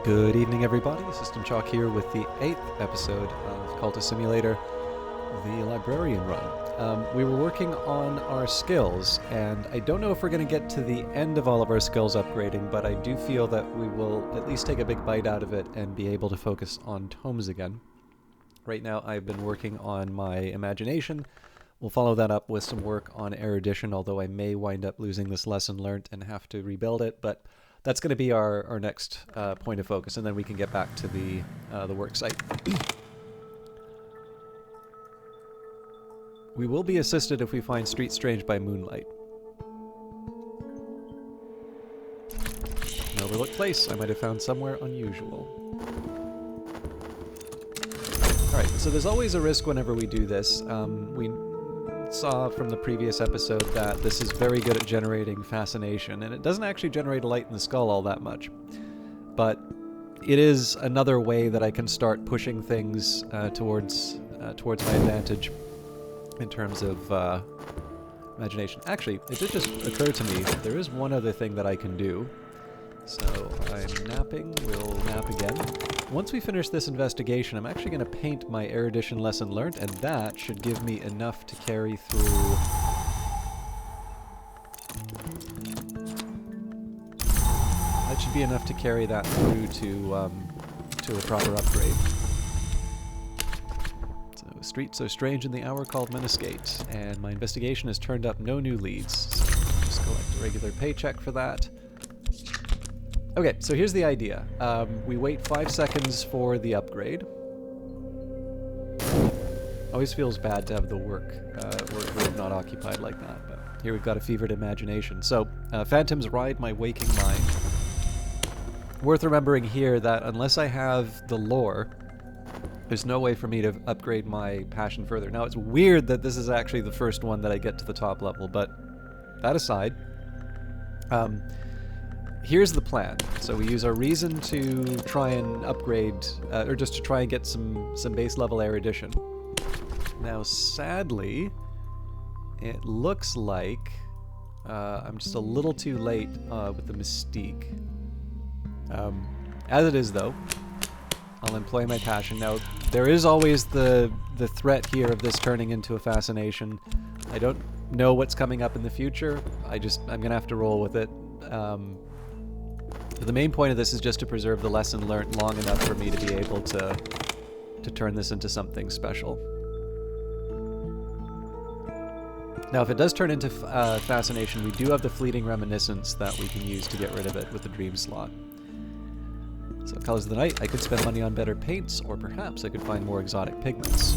Good evening, everybody. System Chalk here with the 8th episode of Cultist Simulator, the Librarian run. We were working on our skills, and I don't know if we're going to get to the end of all of our skills upgrading, but I do feel that we will at least take a big bite out of it and be able to focus on tomes again. Right now, I've been working on my imagination. We'll follow that up with some work on erudition, although I may wind up losing this lesson learnt and have to rebuild it, but that's going to be our next point of focus, and then we can get back to the work site. We will be assisted if we find Street Strange by moonlight. An overlooked place I might have found somewhere unusual. Alright, so there's always a risk whenever we do this. We saw from the previous episode that this is very good at generating fascination, and it doesn't actually generate a light in the skull all that much. But it is another way that I can start pushing things towards my advantage in terms of imagination. Actually, it did just occur to me, there is one other thing that I can do. So I'm napping, we'll nap again. Once we finish this investigation, I'm actually going to paint my erudition lesson learnt, and that should give me enough to carry through. That should be enough to carry that through to a proper upgrade. So, street so strange in the hour called Meniscate, and my investigation has turned up no new leads. So just collect a regular paycheck for that. Okay, so here's the idea. We wait 5 seconds for the upgrade. Always feels bad to have the work room not occupied like that, but here we've got a fevered imagination. So, phantoms ride my waking mind. Worth remembering here that unless I have the lore, there's no way for me to upgrade my passion further. Now, it's weird that this is actually the first one that I get to the top level, but that aside, here's the plan. So we use our reason to try and upgrade, or just to try and get some base level erudition. Now, sadly, it looks like I'm just a little too late with the mystique. As it is, though, I'll employ my passion. Now, there is always the threat here of this turning into a fascination. I don't know what's coming up in the future. I'm gonna have to roll with it. But the main point of this is just to preserve the lesson learnt long enough for me to be able to turn this into something special. Now, if it does turn into fascination, we do have the fleeting reminiscence that we can use to get rid of it with the dream slot. So, colors of the night, I could spend money on better paints, or perhaps I could find more exotic pigments.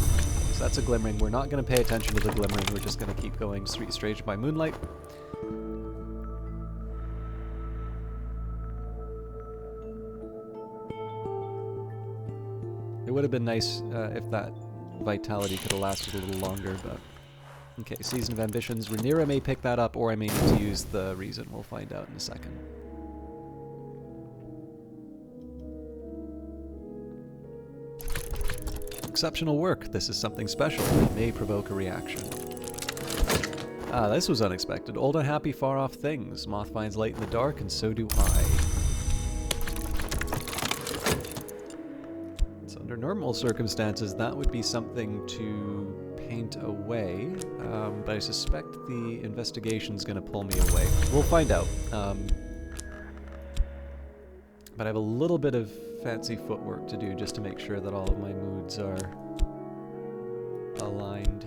So that's a glimmering. We're not going to pay attention to the glimmering. We're just going to keep going Street Strange by moonlight. It would have been nice if that vitality could have lasted a little longer, but... Okay, Season of Ambitions. Rhaenyra may pick that up, or I may need to use the reason. We'll find out in a second. Exceptional work. This is something special. It may provoke a reaction. Ah, this was unexpected. Old unhappy far-off things. Moth finds light in the dark, and so do I. Under normal circumstances, that would be something to paint away, but I suspect the investigation's going to pull me away. We'll find out. But I have a little bit of fancy footwork to do just to make sure that all of my moods are aligned.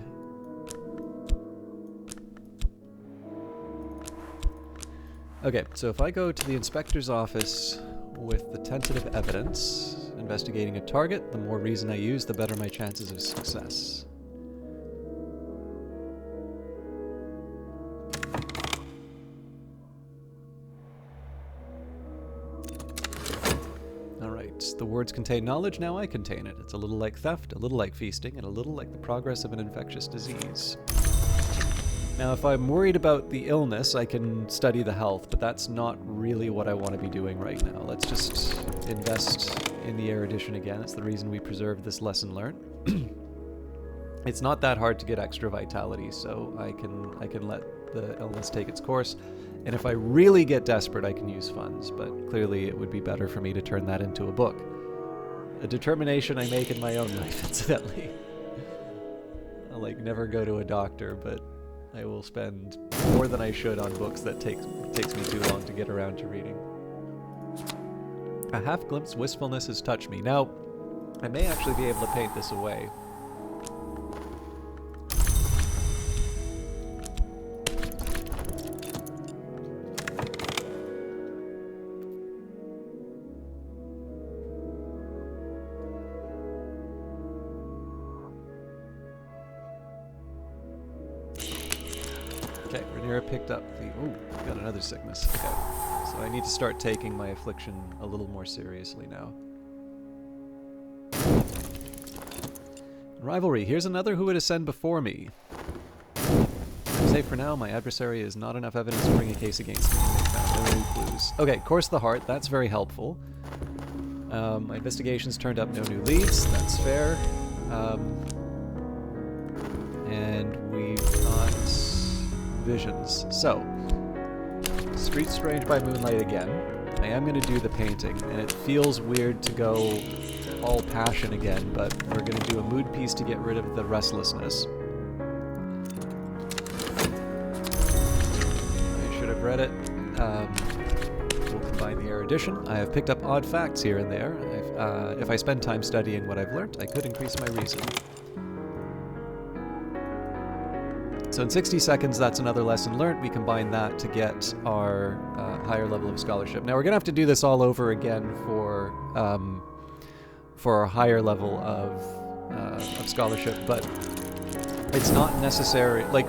Okay, so if I go to the inspector's office with the tentative evidence, investigating a target, the more reason I use, the better my chances of success. Alright, the words contain knowledge, now I contain it. It's a little like theft, a little like feasting, and a little like the progress of an infectious disease. Now, if I'm worried about the illness, I can study the health, but that's not really what I want to be doing right now. Let's just invest in the erudition again. It's the reason we preserved this lesson learned. It's not that hard to get extra vitality, so I can let the illness take its course. And if I really get desperate, I can use funds, but clearly it would be better for me to turn that into a book. A determination I make in my own life, incidentally. I'll like never go to a doctor, but I will spend more than I should on books that takes me too long to get around to reading. A half-glimpse wistfulness has touched me. Now, I may actually be able to paint this away. Okay, Rhaenyra picked up the... Ooh, got another sickness. Okay. So I need to start taking my affliction a little more seriously now. Rivalry. Here's another who would ascend before me. Safe for now, my adversary is not enough evidence to bring a case against me. They found no new clues. Okay, Course of the Heart. That's very helpful. My investigations turned up no new leads. That's fair. And we've got visions. So, Street Strange by Moonlight again. I am going to do the painting, and it feels weird to go all passion again, but we're going to do a mood piece to get rid of the restlessness. I should have read it. We'll combine the erudition. I have picked up odd facts here and there. If I spend time studying what I've learnt, I could increase my reason. So in 60 seconds, that's another lesson learnt. We combine that to get our higher level of scholarship. Now we're going to have to do this all over again for our higher level of scholarship, but it's not necessary. Like,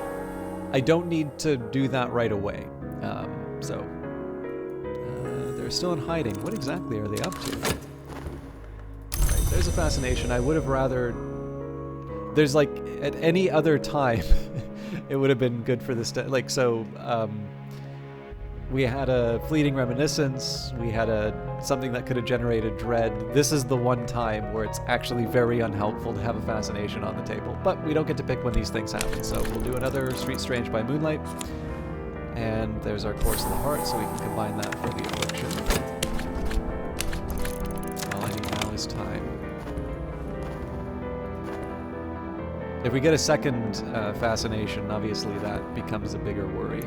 I don't need to do that right away. They're still in hiding. What exactly are they up to? Right, there's a fascination. I would have rather... There's like, at any other time... It would have been good for this, we had a fleeting reminiscence, we had something that could have generated dread. This is the one time where it's actually very unhelpful to have a fascination on the table. But we don't get to pick when these things happen, so we'll do another Street Strange by Moonlight. And there's our Course of the Heart, so we can combine that for the affliction. All I need now is time. If we get a second fascination, obviously that becomes a bigger worry.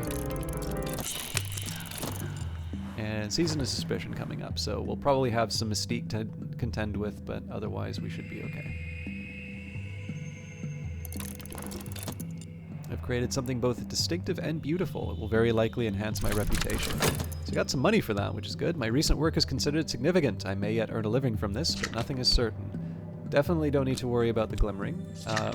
And Season of Suspicion coming up, so we'll probably have some mystique to contend with, but otherwise we should be okay. I've created something both distinctive and beautiful. It will very likely enhance my reputation. So I got some money for that, which is good. My recent work is considered significant. I may yet earn a living from this, but nothing is certain. Definitely don't need to worry about the glimmering.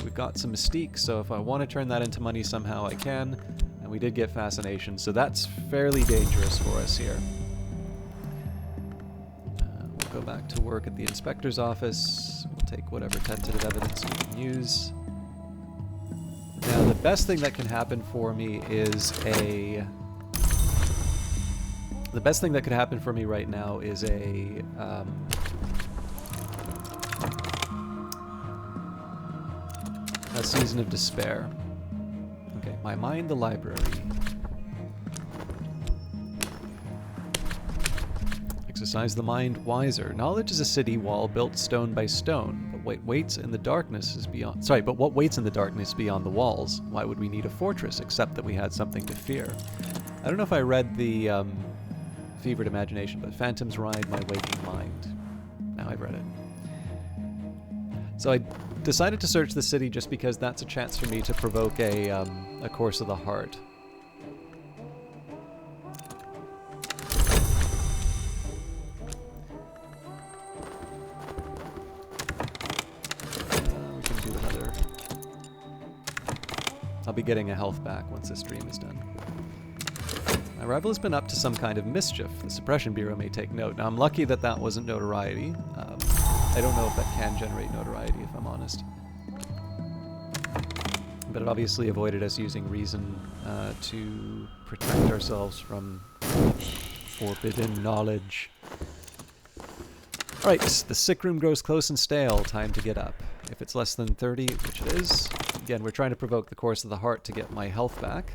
We've got some mystique, so if I want to turn that into money somehow, I can. And we did get fascination, so that's fairly dangerous for us here. We'll go back to work at the inspector's office. We'll take whatever tentative evidence we can use. Now, the best thing that can happen for me is a... The best thing that could happen for me right now is a Season of Despair. Okay, my mind, the library. Exercise the mind wiser. Knowledge is a city wall built stone by stone, but what waits in the darkness is beyond... Sorry, but what waits in the darkness beyond the walls? Why would we need a fortress except that we had something to fear? I don't know if I read the Fevered Imagination, but phantoms ride my waking mind. Now I've read it. So I decided to search the city just because that's a chance for me to provoke a Course of the Heart. We can do another. I'll be getting a health back once this stream is done. My rival has been up to some kind of mischief. The Suppression Bureau may take note. Now I'm lucky that that wasn't notoriety. I don't know if that can generate notoriety, if I'm honest. But it obviously avoided us using reason to protect ourselves from forbidden knowledge. Alright, the sick room grows close and stale. Time to get up. If it's less than 30, which it is. Again, we're trying to provoke the Course of the Heart to get my health back.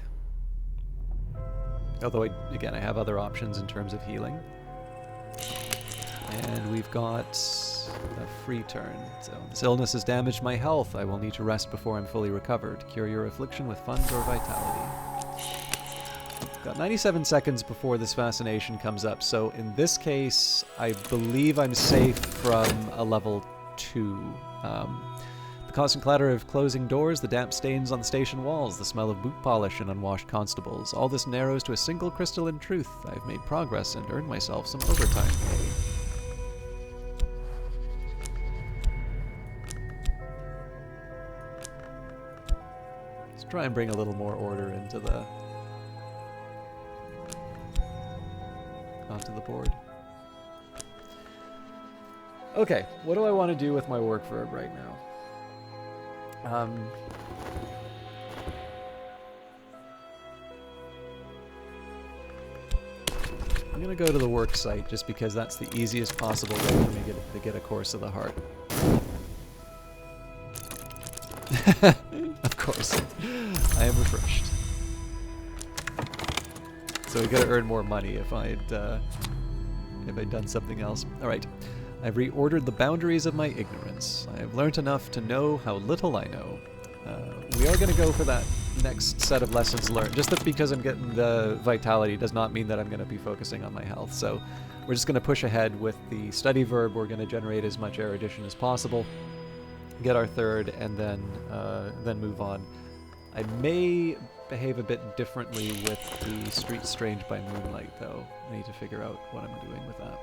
Although, again, I have other options in terms of healing. And we've got a free turn. So, this illness has damaged my health. I will need to rest before I'm fully recovered. Cure your affliction with funds or vitality. Got 97 seconds before this fascination comes up. So, in this case, I believe I'm safe from a level 2. The constant clatter of closing doors, the damp stains on the station walls, the smell of boot polish and unwashed constables. All this narrows to a single crystalline truth. I've made progress and earned myself some overtime pay. Let's try and bring a little more order into onto the board. Okay, what do I want to do with my work verb right now? I'm going to go to the work site just because that's the easiest possible way for me to get a course of the heart. Of course. I am refreshed. So we gotta earn more money if I'd done something else. Alright. I've reordered the boundaries of my ignorance. I have learnt enough to know how little I know. We are going to go for that next set of lessons learned. Just that because I'm getting the vitality does not mean that I'm going to be focusing on my health. So we're just going to push ahead with the study verb. We're going to generate as much erudition as possible, get our third, and then move on. I may behave a bit differently with the Street Strange by Moonlight, though. I need to figure out what I'm doing with that.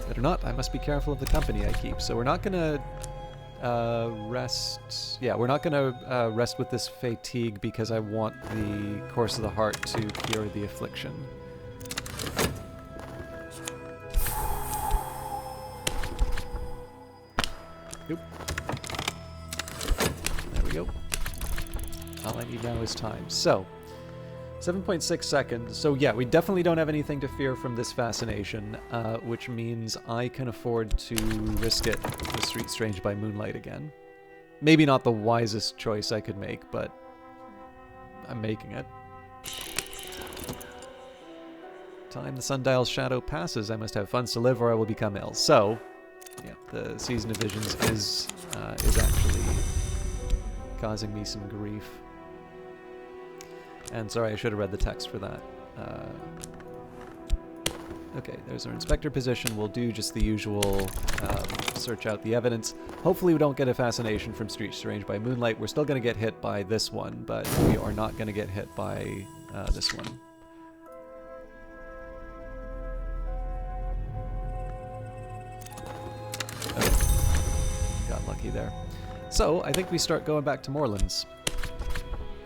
Better not. I must be careful of the company I keep. So we're not going to rest. Yeah, we're not going to rest with this fatigue because I want the Course of the Heart to cure the affliction. Oop. There we go. All I need now is time. So, 7.6 seconds. So yeah, we definitely don't have anything to fear from this fascination, which means I can afford to risk it with Street Strange by Moonlight again. Maybe not the wisest choice I could make, but I'm making it. Time the sundial's shadow passes, I must have funds to live or I will become ill. So, yeah, the Season of Visions is actually causing me some grief. And sorry, I should have read the text for that. Okay, there's our inspector position. We'll do just the usual search out the evidence. Hopefully we don't get a fascination from Street Strange by Moonlight. We're still going to get hit by this one, but we are not going to get hit by this one. Okay. Got lucky there. So, I think we start going back to Moorlands.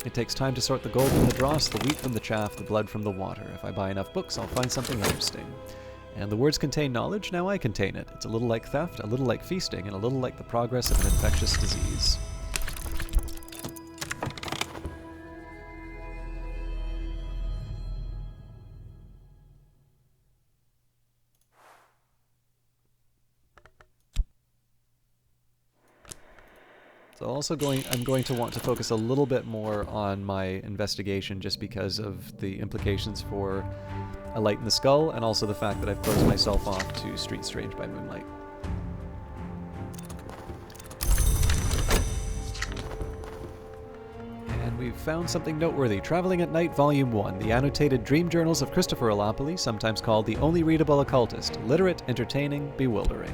It takes time to sort the gold from the dross, the wheat from the chaff, the blood from the water. If I buy enough books, I'll find something interesting. And the words contain knowledge, now I contain it. It's a little like theft, a little like feasting, and a little like the progress of an infectious disease. So I'm going to want to focus a little bit more on my investigation just because of the implications for A Light in the Skull and also the fact that I've closed myself off to Street Strange by Moonlight. And we've found something noteworthy. Traveling at Night, Volume 1. The Annotated Dream Journals of Christopher Alapoli, sometimes called the Only Readable Occultist. Literate, entertaining, bewildering.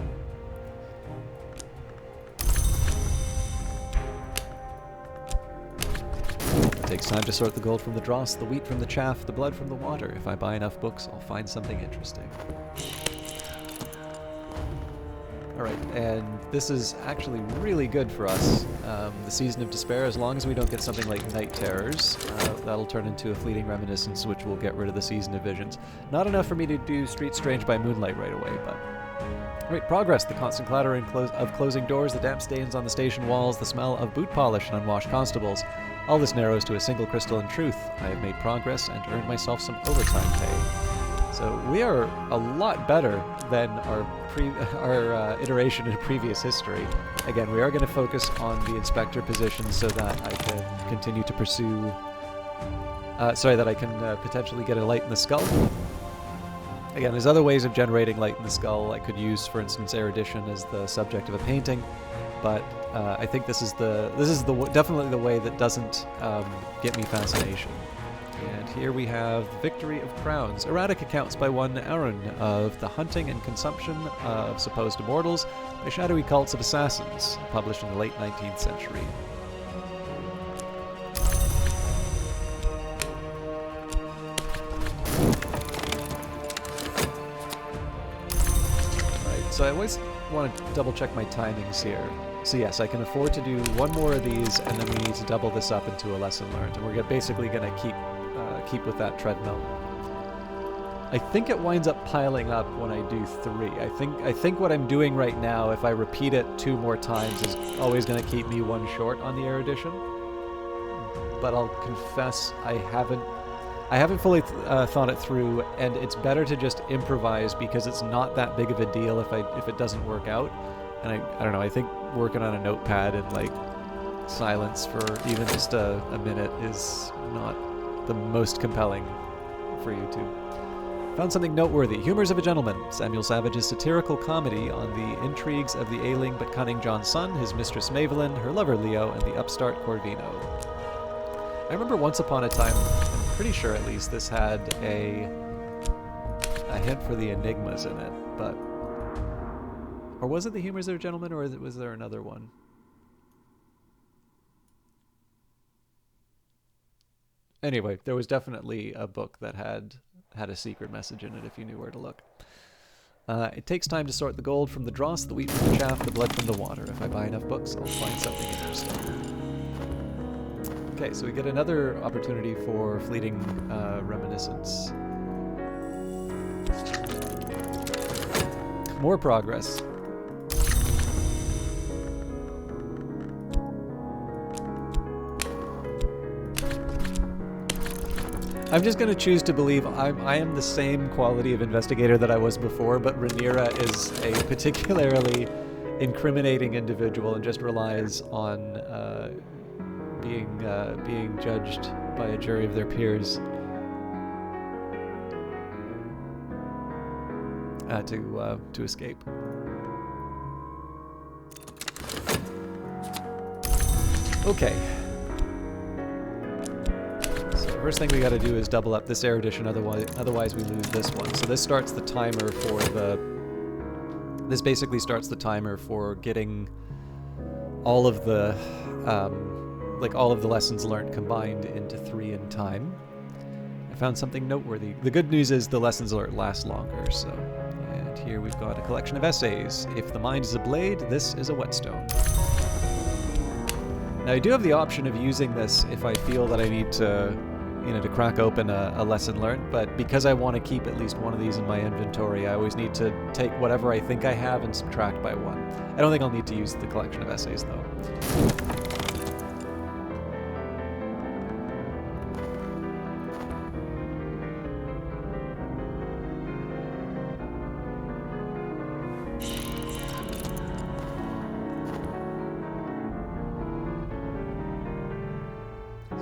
It takes time to sort the gold from the dross, the wheat from the chaff, the blood from the water. If I buy enough books, I'll find something interesting. Alright, and this is actually really good for us. The Season of Despair, as long as we don't get something like Night Terrors, that'll turn into a fleeting reminiscence, which will get rid of the Season of Visions. Not enough for me to do Street Strange by Moonlight right away, but... Alright, progress. The constant clatter of closing doors, the damp stains on the station walls, the smell of boot polish and unwashed constables. All this narrows to a single crystalline truth. I have made progress and earned myself some overtime pay. So we are a lot better than our iteration in previous history. Again, we are going to focus on the inspector position so that I can continue to pursue... that I can potentially get a light in the skull. Again, there's other ways of generating light in the skull. I could use, for instance, erudition as the subject of a painting, but I think this is definitely the way that doesn't get me fascination. And here we have Victory of Crowns. Erratic accounts by one Aaron of the hunting and consumption of supposed immortals by shadowy cults of assassins, published in the late 19th century. Right, so I always want to double check my timings here. So yes, I can afford to do one more of these, and then we need to double this up into a lesson learned. And we're basically going to keep with that treadmill. I think it winds up piling up when I do 3. I think what I'm doing right now, if I repeat it 2 more times, is always going to keep me 1 short on the erudition. But I'll confess I haven't fully thought it through, and it's better to just improvise because it's not that big of a deal if it doesn't work out. And I don't know, I think working on a notepad and like silence for even just a minute is not the most compelling for YouTube. Found something noteworthy. Humors of a Gentleman. Samuel Savage's satirical comedy on the intrigues of the ailing but cunning John's son, his mistress Mavelyn, her lover Leo, and the upstart Corvino. I remember once upon a time, I'm pretty sure at least, this had a hint for the enigmas in it, but... Or was it the Humors of a Gentleman, or was there another one? Anyway, there was definitely a book that had a secret message in it if you knew where to look. It takes time to sort the gold from the dross, the wheat from the chaff, the blood from the water. If I buy enough books, I'll find something interesting. Okay, so we get another opportunity for fleeting reminiscence. More progress. I'm just going to choose to believe I am the same quality of investigator that I was before, but Rhaenyra is a particularly incriminating individual and just relies on being judged by a jury of their peers to escape. Okay. First thing we got to do is double up this erudition, otherwise we lose this one. So this starts the timer for this basically starts the timer for getting all of the all of the lessons learned combined into 3 in time. I found something noteworthy. The good news is the lessons learned last longer. So, and here we've got a collection of essays. If the mind is a blade, this is a whetstone. Now I do have the option of using this if I feel that I need to crack open a lesson learned, but because I want to keep at least one of these in my inventory, I always need to take whatever I think I have and subtract by 1. I don't think I'll need to use the collection of essays, though.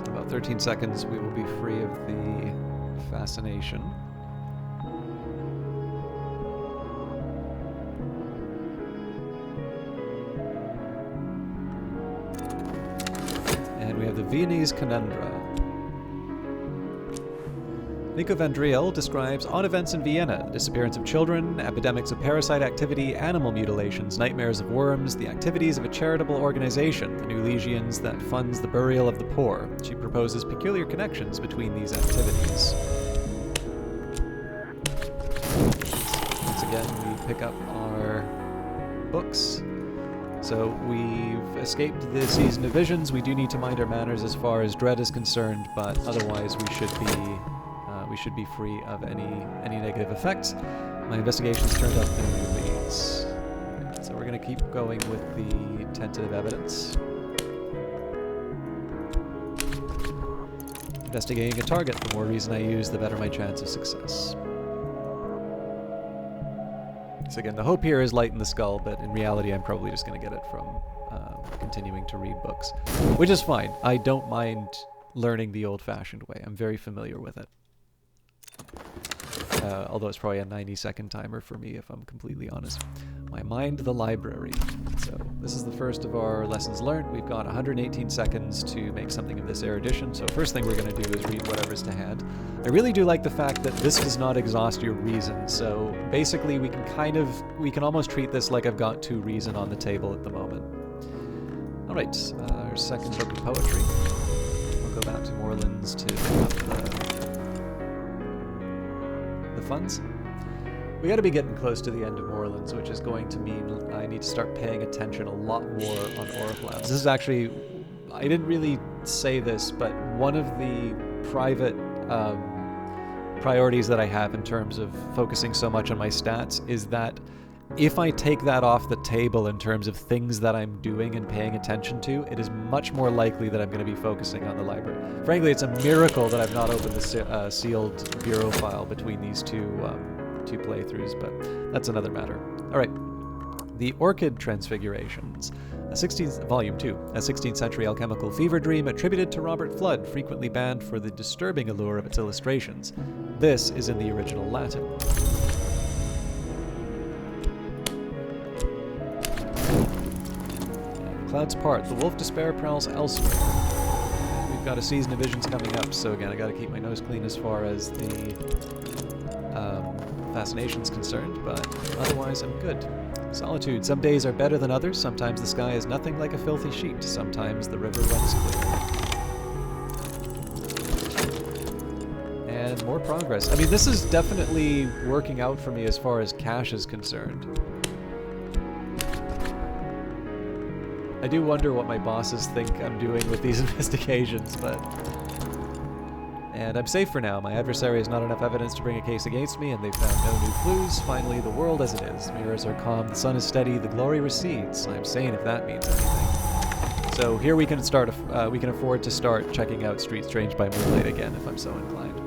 So about 13 seconds, we will be free of the fascination. And we have the Viennese Conundra. Nico Vandriel describes odd events in Vienna: the disappearance of children, epidemics of parasite activity, animal mutilations, nightmares of worms, the activities of a charitable organization, the New Legions that funds the burial of the poor. She proposes peculiar connections between these activities. Once again, we pick up our books. So we've escaped the season of visions. We do need to mind our manners as far as dread is concerned, but otherwise we should be free of any negative effects. My investigations turned up no new leads. So we're going to keep going with the tentative evidence. Investigating a target. The more reason I use, the better my chance of success. So again, the hope here is light in the skull, but in reality I'm probably just going to get it from continuing to read books. Which is fine. I don't mind learning the old-fashioned way. I'm very familiar with it. Although it's probably a 90-second timer for me, if I'm completely honest. My mind, the library. So this is the first of our lessons learned. We've got 118 seconds to make something of this erudition. So first thing we're going to do is read whatever's to hand. I really do like the fact that this does not exhaust your reason. So basically we can almost treat this like I've got 2 reason on the table at the moment. All right, our second book of poetry. We'll go back to Moorlands to pick up the funds. We got to be getting close to the end of Moorlands, which is going to mean I need to start paying attention a lot more on Oracle Labs. This is actually, I didn't really say this, but one of the private priorities that I have in terms of focusing so much on my stats is that if I take that off the table in terms of things that I'm doing and paying attention to, it is much more likely that I'm going to be focusing on the library. Frankly, it's a miracle that I've not opened the sealed bureau file between these two playthroughs, but that's another matter. All right, the Orchid Transfigurations, Volume 2, a 16th century alchemical fever dream attributed to Robert Fludd, frequently banned for the disturbing allure of its illustrations. This is in the original Latin. Clouds part. The wolf despair prowls elsewhere. We've got a season of visions coming up, so again, I got to keep my nose clean as far as the fascination's concerned, but otherwise I'm good. Solitude. Some days are better than others. Sometimes the sky is nothing like a filthy sheet. Sometimes the river runs clear. And more progress. I mean, this is definitely working out for me as far as cash is concerned. I do wonder what my bosses think I'm doing with these investigations, but... And I'm safe for now. My adversary has not enough evidence to bring a case against me, and they've found no new clues. Finally, the world as it is. Mirrors are calm, the sun is steady, the glory recedes. I'm sane if that means anything. So here we can start. We can afford to start checking out Street Strange by Moonlight again, if I'm so inclined.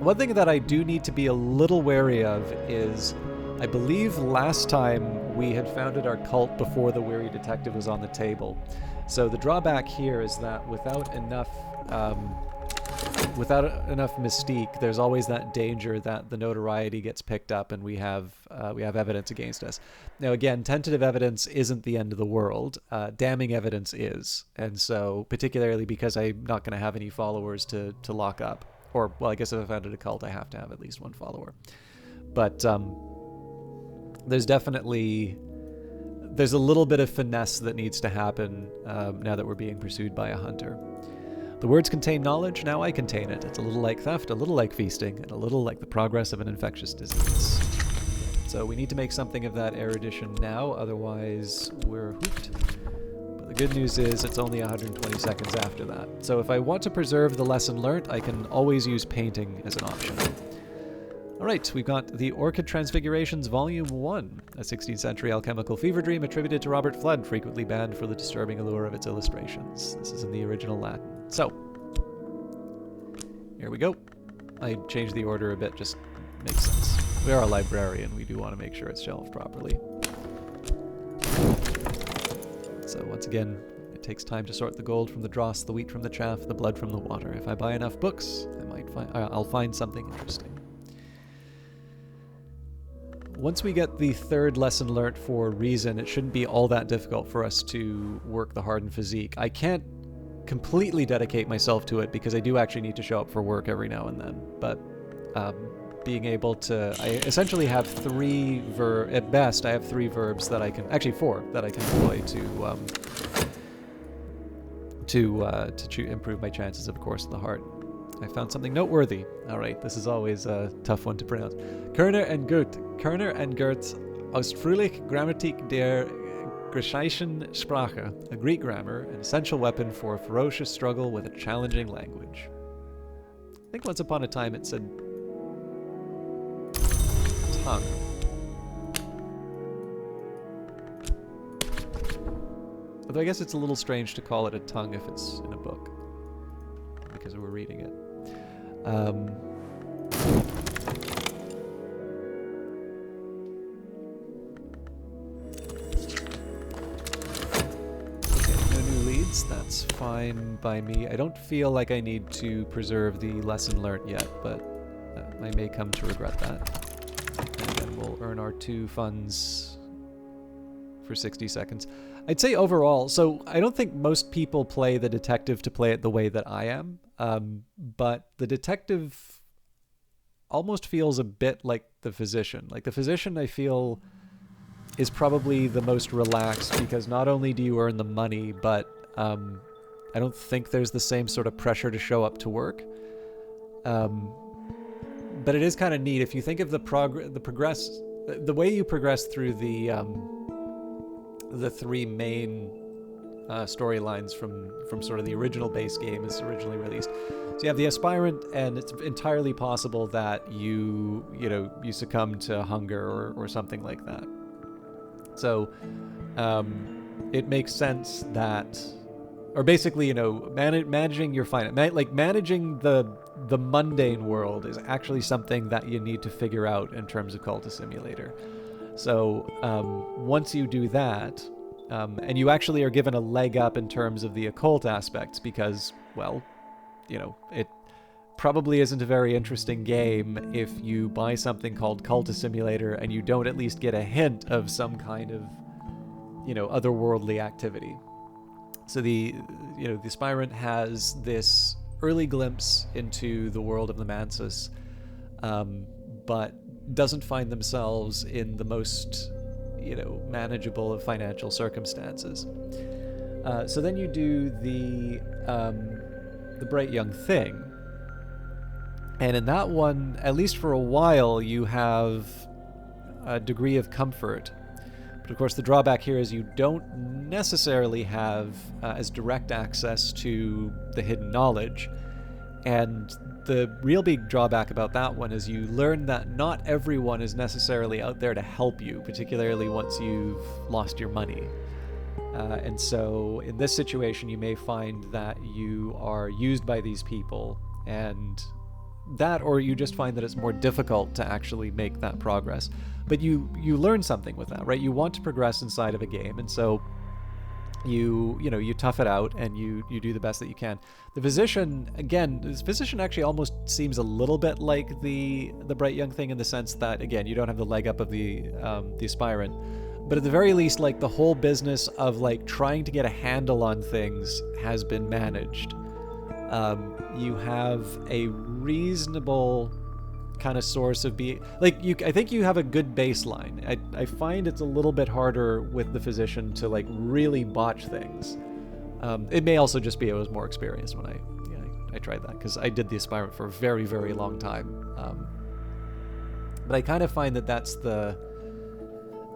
One thing that I do need to be a little wary of is, I believe last time we had founded our cult before the Weary Detective was on the table. So the drawback here is that without enough mystique, there's always that danger that the notoriety gets picked up and we have evidence against us. Now again, tentative evidence isn't the end of the world. Damning evidence is. And so, particularly because I'm not going to have any followers to lock up. Or, well, I guess if I founded a cult, I have to have at least 1 follower. But there's a little bit of finesse that needs to happen now that we're being pursued by a hunter. The words contain knowledge, now I contain it. It's a little like theft, a little like feasting, and a little like the progress of an infectious disease. So we need to make something of that erudition now, otherwise we're hooped. But the good news is it's only 120 seconds after that. So if I want to preserve the lesson learnt, I can always use painting as an option. Alright, we've got the Orchid Transfigurations Volume 1, a 16th century alchemical fever dream attributed to Robert Fludd, frequently banned for the disturbing allure of its illustrations. This is in the original Latin. So, here we go. I changed the order a bit, just makes sense. We are a librarian, we do want to make sure it's shelved properly. So once again, it takes time to sort the gold from the dross, the wheat from the chaff, the blood from the water. If I buy enough books, I'll find something interesting. Once we get the 3rd lesson learnt for reason, it shouldn't be all that difficult for us to work the hardened physique. I can't completely dedicate myself to it because I do actually need to show up for work every now and then. But being able to... I essentially have 3 at best, I have 3 verbs that I can... Actually 4 that I can employ to improve my chances, of course, of the heart. I found something noteworthy. Alright, this is always a tough one to pronounce. Kerner and Goethe Ausführliche Grammatik der Griechischen Sprache, a Greek grammar, an essential weapon for a ferocious struggle with a challenging language. I think once upon a time it said tongue. Although I guess it's a little strange to call it a tongue if it's in a book, because we're reading it. fine by me. I don't feel like I need to preserve the lesson learnt yet, but I may come to regret that. And then we'll earn our 2 funds for 60 seconds. I'd say overall, so I don't think most people play the detective to play it the way that I am, but the detective almost feels a bit like the physician. Like the physician, I feel, is probably the most relaxed because not only do you earn the money, but I don't think there's the same sort of pressure to show up to work. But it is kind of neat if you think of the way you progress through the 3 main storylines from sort of the original base game as originally released. So you have the aspirant, and it's entirely possible that you succumb to hunger or something like that. So it makes sense that, or basically, managing your finance, like managing the mundane world is actually something that you need to figure out in terms of Cultist Simulator. So once you do that, and you actually are given a leg up in terms of the occult aspects because, well, it probably isn't a very interesting game if you buy something called Cultist Simulator and you don't at least get a hint of some kind of, otherworldly activity. So the aspirant has this early glimpse into the world of the Mansus, but doesn't find themselves in the most, manageable of financial circumstances. So then you do the Bright Young Thing. And in that one, at least for a while, you have a degree of comfort. But of course, the drawback here is you don't necessarily have as direct access to the hidden knowledge. And the real big drawback about that one is you learn that not everyone is necessarily out there to help you, particularly once you've lost your money. And so in this situation, you may find that you are used by these people, and that, or you just find that it's more difficult to actually make that progress. But you learn something with that, right? You want to progress inside of a game, and so you tough it out and you do the best that you can. The physician, again, this physician actually almost seems a little bit like the Bright Young Thing in the sense that, again, you don't have the leg up of the aspirant, but at the very least, like, the whole business of like trying to get a handle on things has been managed. You have a reasonable kind of source of being, like, I think you have a good baseline. I find it's a little bit harder with the physician to like really botch things. It may also just be I was more experienced when I tried that, because I did the aspirant for a very, very long time. But I kind of find that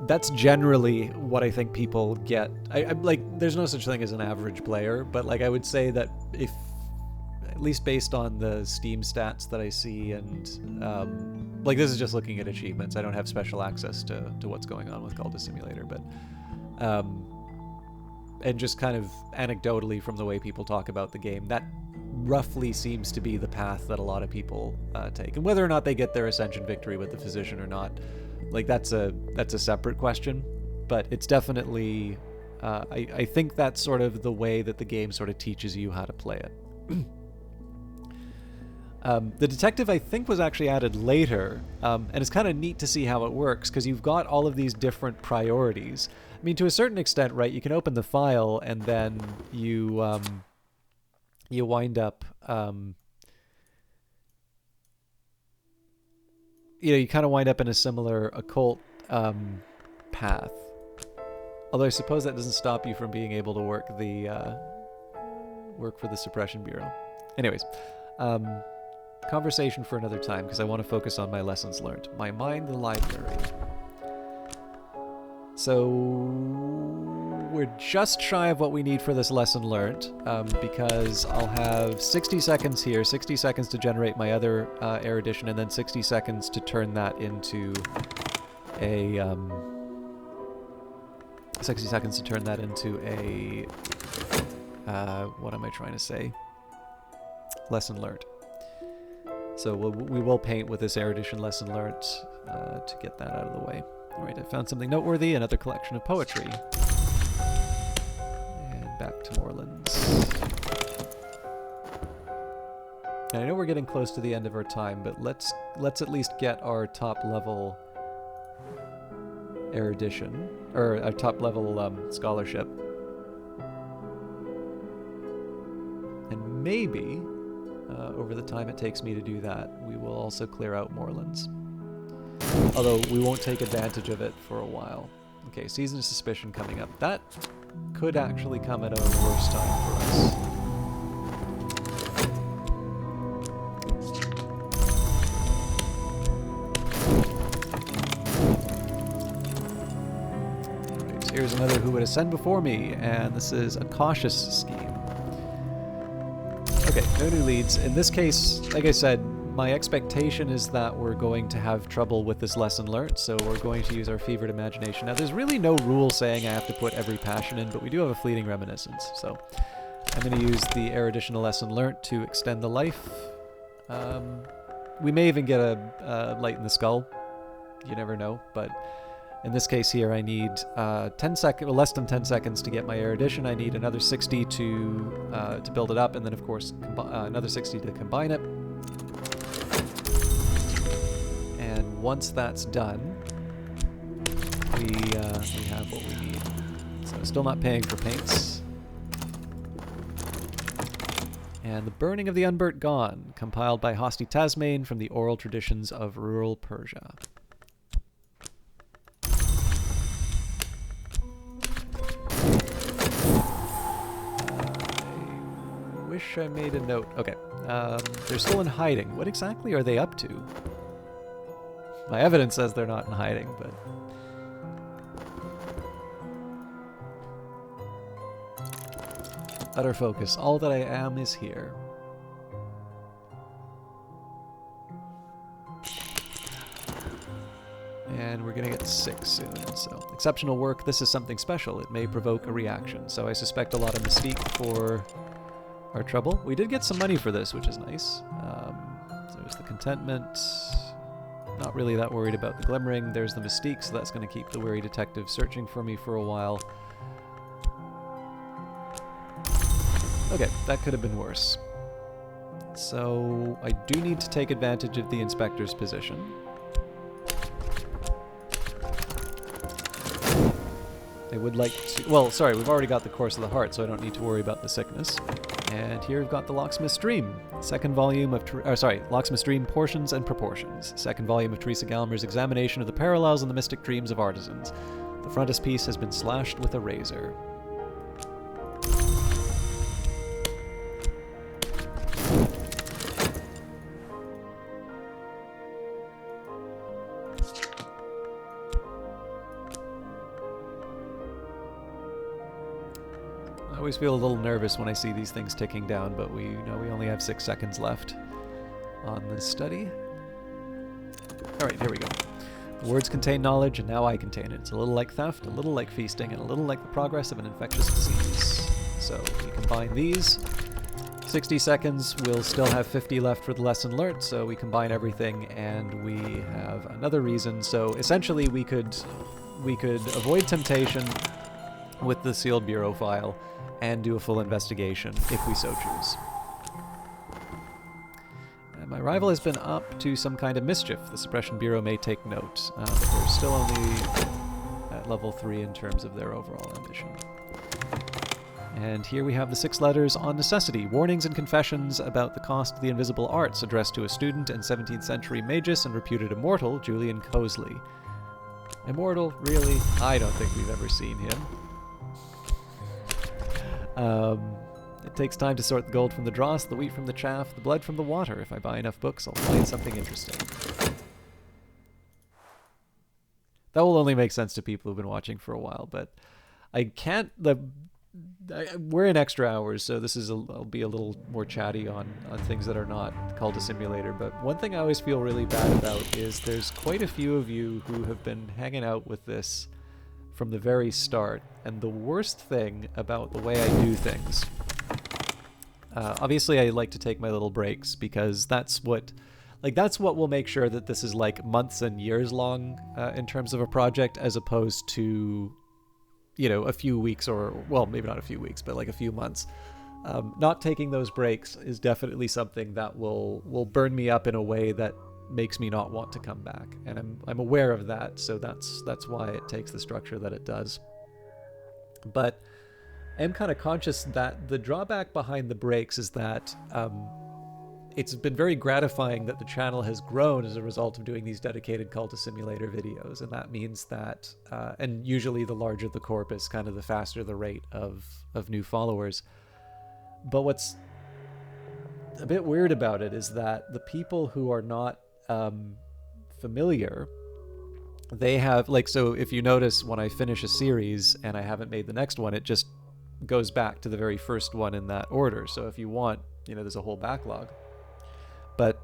that's generally what I think people get. I'm like, there's no such thing as an average player, but like I would say that if, at least based on the Steam stats that I see, and like this is just looking at achievements. I don't have special access to what's going on with Cultist Simulator, but and just kind of anecdotally from the way people talk about the game, that roughly seems to be the path that a lot of people take. And whether or not they get their Ascension victory with the physician or not, like that's a separate question. But it's definitely, I think that's sort of the way that the game sort of teaches you how to play it. The detective, I think, was actually added later, and it's kind of neat to see how it works, because you've got all of these different priorities. I mean, to a certain extent, right, you can open the file, and then you wind up, you kind of wind up in a similar occult path. Although I suppose that doesn't stop you from being able to work for the Suppression Bureau. Anyways, conversation for another time, because I want to focus on my lessons learned. My mind, the library. So we're just shy of what we need for this lesson learned, because I'll have 60 seconds here, 60 seconds to generate my other erudition, and then 60 seconds to turn that into a 60 seconds to turn that into a what am I trying to say? Lesson learned. So we will paint with this erudition lesson learned to get that out of the way. All right, I found something noteworthy, another collection of poetry. And back back to Moorlands. And I know we're getting close to the end of our time, but let's at least get our top level erudition, or our top level scholarship. And maybe, over the time it takes me to do that, we will also clear out Moorlands. Although we won't take advantage of it for a while. Okay, Season of Suspicion coming up. That could actually come at a worse time for us. Right, so here's another Who Would Ascend Before Me, and this is a cautious scheme. Okay, no new leads. In this case, like I said, my expectation is that we're going to have trouble with this lesson learnt, so we're going to use our fevered imagination. Now, there's really no rule saying I have to put every passion in, but we do have a fleeting reminiscence, so I'm going to use the erudition lesson learnt to extend the life. We may even get a light in the skull. You never know, but in this case here, I need less than 10 seconds to get my erudition. I need another 60 to build it up, and then of course another 60 to combine it. And once that's done, we have what we need. So still not paying for paints. And The Burning of the Unburnt Gone, compiled by Hosti Tasmain from the oral traditions of rural Persia. I wish I made a note. Okay, they're still in hiding. What exactly are they up to? My evidence says they're not in hiding, but... Utter focus. All that I am is here. And we're gonna get 6 soon, so... Exceptional work. This is something special. It may provoke a reaction. So I suspect a lot of mystique for our trouble. We did get some money for this, which is nice. There's the contentment. Not really that worried about the glimmering. There's the mystique, so that's going to keep the wary detective searching for me for a while. Okay, that could have been worse. So I do need to take advantage of the inspector's position. I would like to... Well, sorry, we've already got the Course of the Heart, so I don't need to worry about the sickness. And here we've got the Locksmith's Dream, second volume of... Locksmith's Dream, Portions and Proportions. Second volume of Teresa Gallmer's examination of the parallels in the mystic dreams of artisans. The frontispiece has been slashed with a razor. I always feel a little nervous when I see these things ticking down, but we know we only have 6 seconds left on this study. Alright, here we go. The words contain knowledge, and now I contain it. It's a little like theft, a little like feasting, and a little like the progress of an infectious disease. So we combine these. 60 seconds, we'll still have 50 left for the lesson learnt, so we combine everything, and we have another reason. So essentially we could avoid temptation with the sealed bureau file and do a full investigation if we so choose. And my rival has been up to some kind of mischief. The Suppression Bureau may take note, but they're still only at level 3 in terms of their overall ambition. And here we have the 6 letters on necessity, warnings and confessions about the cost of the invisible arts, addressed to a student and 17th century magus and reputed immortal, Julian Cosley. Immortal? Really? I don't think we've ever seen him. It takes time to sort the gold from the dross, the wheat from the chaff, the blood from the water. If I buy enough books, I'll find something interesting. That will only make sense to people who've been watching for a while, but I can't... we're in extra hours, so this is I'll be a little more chatty on things that are not Cultist Simulator, but one thing I always feel really bad about is there's quite a few of you who have been hanging out with this from the very start, and the worst thing about the way I do things... obviously I like to take my little breaks, because that's what will make sure that this is like months and years long in terms of a project, as opposed to you know, a few weeks, or, well, maybe not a few weeks, but like a few months. Not taking those breaks is definitely something that will burn me up in a way that makes me not want to come back, and I'm aware of that, so that's why it takes the structure that it does. But I'm kind of conscious that the drawback behind the breaks is that it's been very gratifying that the channel has grown as a result of doing these dedicated Cultist Simulator videos, and that means that, and usually the larger the corpus, kind of the faster the rate of new followers. But what's a bit weird about it is that the people who are not familiar, they have, like, so if you notice when I finish a series and I haven't made the next one, it just goes back to the very first one in that order. So if you want, you know, there's a whole backlog. But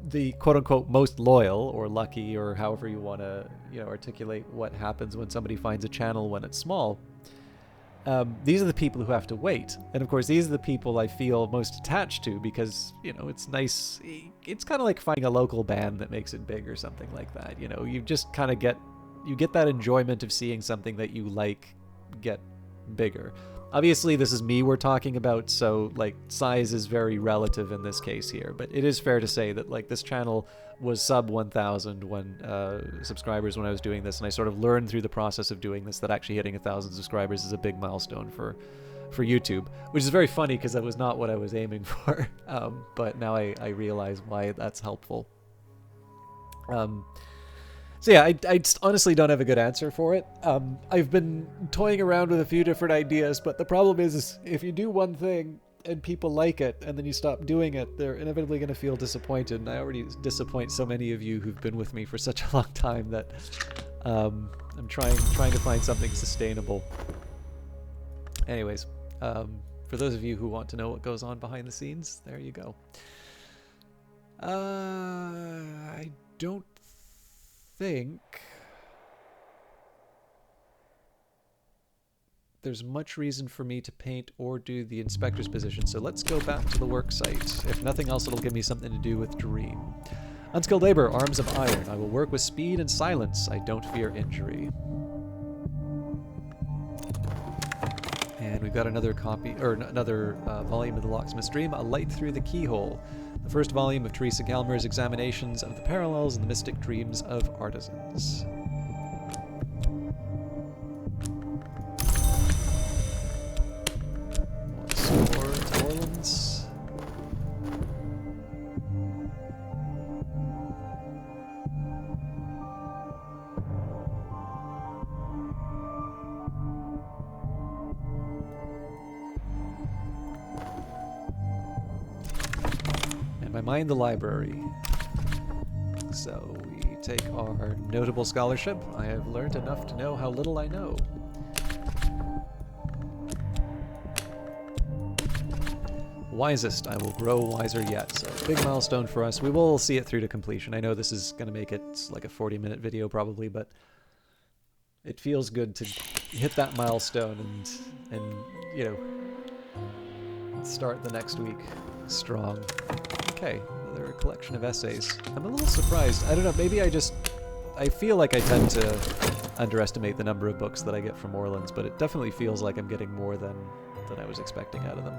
the quote-unquote most loyal, or lucky, or however you want to, you know, articulate what happens when somebody finds a channel when it's small, these are the people who have to wait. And of course, these are the people I feel most attached to, because, you know, it's nice. It's kind of like finding a local band that makes it big or something like that. You know, you just kind of get that enjoyment of seeing something that you like get bigger. Obviously, this is me we're talking about, so, like, size is very relative in this case here. But it is fair to say that, like, this channel was sub 1,000 subscribers when I was doing this, and I sort of learned through the process of doing this that actually hitting 1,000 subscribers is a big milestone for YouTube, which is very funny because that was not what I was aiming for. But now I realize why that's helpful. So yeah, I honestly don't have a good answer for it. I've been toying around with a few different ideas, but the problem is if you do one thing and people like it and then you stop doing it, they're inevitably going to feel disappointed. And I already disappoint so many of you who've been with me for such a long time that I'm trying to find something sustainable. Anyways, for those of you who want to know what goes on behind the scenes, there you go. I don't think there's much reason for me to paint or do the inspector's position, so let's go back to the work site. If nothing else, it'll give me something to do with Dream. Unskilled labor, arms of iron. I will work with speed and silence. I don't fear injury. And we've got another copy, or another volume of the Locksmith's Dream, A Light Through the Keyhole. The first volume of Teresa Galmer's examinations of the parallels in the mystic dreams of artisans. Once more to Orleans. Mind the library. So we take our notable scholarship. I have learned enough to know how little I know. Wisest. I will grow wiser yet. So big milestone for us. We will see it through to completion. I know this is going to make it like a 40-minute video probably, but it feels good to hit that milestone and you know, start the next week strong. Okay, another collection of essays. I'm a little surprised. I don't know, maybe I feel like I tend to underestimate the number of books that I get from Orleans, but it definitely feels like I'm getting more than I was expecting out of them.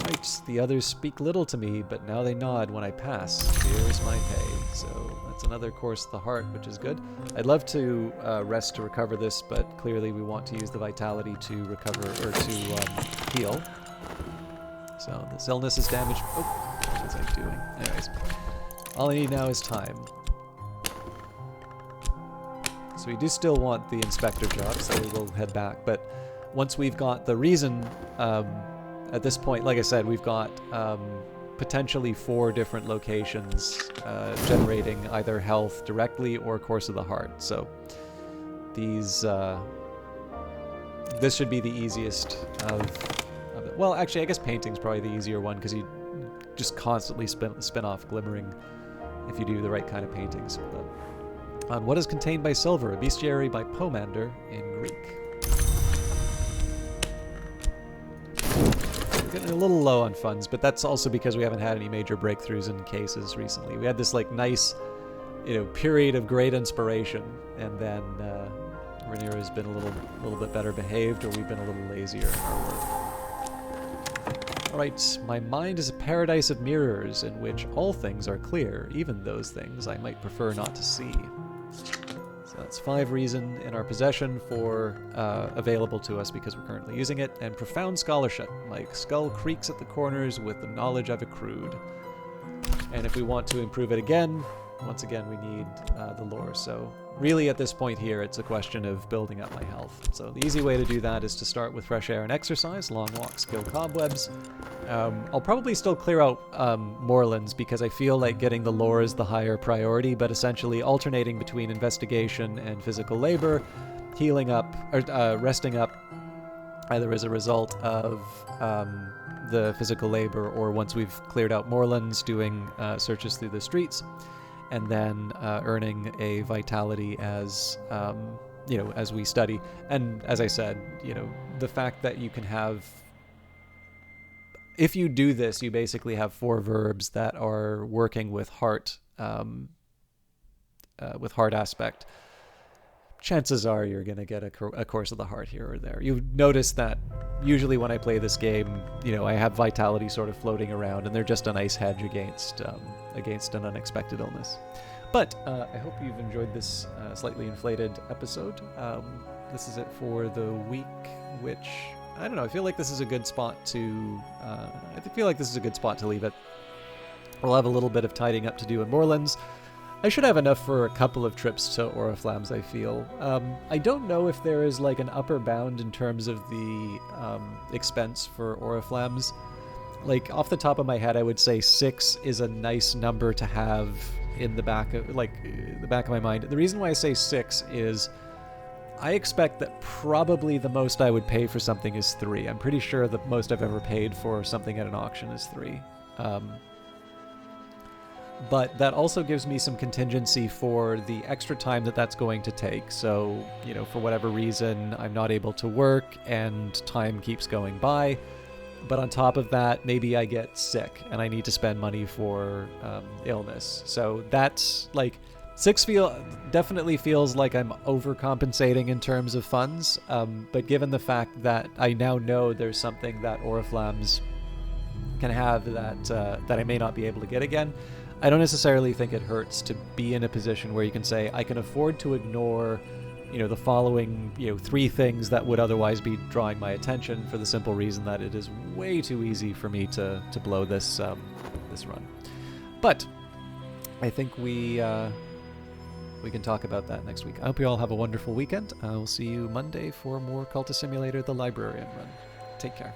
Right, the others speak little to me, but now they nod when I pass. Here's my pay. So that's another course of the heart, which is good. I'd love to rest to recover this, but clearly we want to use the vitality to recover, or to heal. So this illness is damaged. Oh, what was I doing? Anyways, all I need now is time. So we do still want the inspector job, so we will head back. But once we've got the reason, at this point, like I said, we've got potentially 4 different locations generating either health directly or course of the heart. So these, this should be the easiest of it. Well, actually, I guess painting's probably the easier one because you just constantly spin off glimmering if you do the right kind of paintings. But, what is contained by silver? A bestiary by Pomander in Greek. Getting a little low on funds, but that's also because we haven't had any major breakthroughs in cases recently. We had this like nice period of great inspiration, and then Rhaenyra's been a little bit better behaved, or we've been a little lazier in our work. Alright, my mind is a paradise of mirrors in which all things are clear, even those things I might prefer not to see. So that's 5 reason in our possession for available to us because we're currently using it, and profound scholarship. My skull creaks at the corners with the knowledge I've accrued. And if we want to improve it again, once again we need the lore. So really at this point here it's a question of building up my health. So the easy way to do that is to start with fresh air and exercise. Long walks kill cobwebs. I'll probably still clear out moorlands because I feel like getting the lore is the higher priority, but essentially alternating between investigation and physical labor, healing up, or resting up, either as a result of the physical labor or once we've cleared out moorlands, doing searches through the streets, and then earning a vitality as as we study. And as I said, the fact that you can have, if you do this, you basically have 4 verbs that are working with heart aspect. Chances are you're going to get a course of the heart here or there. You notice that usually when I play this game, I have vitality sort of floating around, and they're just a nice hedge against an unexpected illness. But I hope you've enjoyed this slightly inflated episode. This is it for the week, which I don't know. I feel like this is a good spot to. Leave it. We'll have a little bit of tidying up to do in Moorlands. I should have enough for a couple of trips to Oriflammes, I feel. I don't know if there is like an upper bound in terms of the expense for Oriflammes. Like, off the top of my head, I would say 6 is a nice number to have in the back of my mind. The reason why I say 6 is I expect that probably the most I would pay for something is 3. I'm pretty sure the most I've ever paid for something at an auction is 3. But that also gives me some contingency for the extra time that's going to take. So, for whatever reason, I'm not able to work and time keeps going by. But on top of that, maybe I get sick and I need to spend money for illness. So that's like 6 definitely feels like I'm overcompensating in terms of funds. But given the fact that I now know there's something that Oriflammes can have that I may not be able to get again, I don't necessarily think it hurts to be in a position where you can say, I can afford to ignore, the following, 3 things that would otherwise be drawing my attention, for the simple reason that it is way too easy for me to blow this run. But I think we can talk about that next week. I hope you all have a wonderful weekend. I will see you Monday for more Cultist Simulator, the Librarian run. Take care.